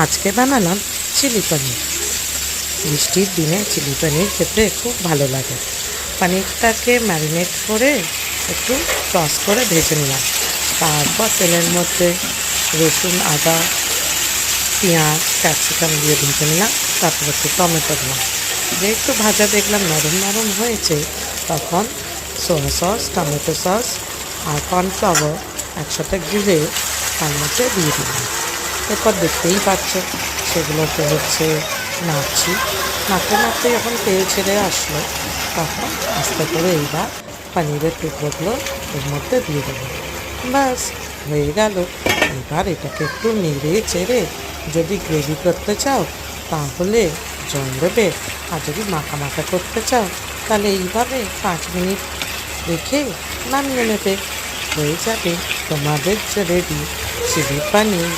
আজকে বানালাম চিলি পনির। বৃষ্টির দিনে চিলি পনির খেতে খুব ভালো লাগে। পনিরটাকে ম্যারিনেট করে একটু টস করে ভেজে নিলাম। তারপর তেলের মধ্যে রসুন, আদা, পেঁয়াজ, ক্যাপসিকাম দিয়ে ভেজে নিলাম। তারপর একটু টমেটো দিলাম। যে একটু ভাজা দেখলাম নরম নরম হয়েছে, তখন সোয়া সস, টমেটো সস আর কর্নফ্লাওয়ার একসাথে গুলে তার মধ্যে দিয়ে দিলাম। এরপর দেখতেই পাচ্ছ সেগুলোকে নাড়ছি। নাড়তে নাড়তে যখন তেল ছেড়ে আসলো, তখন আস্তে করে এইবার পনিরের টুকরোগুলো এর মধ্যে দিয়ে দেবো। ব্যাস, হয়ে গেল। এবার এটাকে একটু নেড়ে চেড়ে যদি গ্রেভি করতে চাও তাহলে জল দেবে, আর যদি মাখা মাখা করতে চাও তাহলে এইভাবে 5 মিনিট রেখে নামিয়ে নেবে। হয়ে যাবে তোমাদের রেডি চিলি পনির।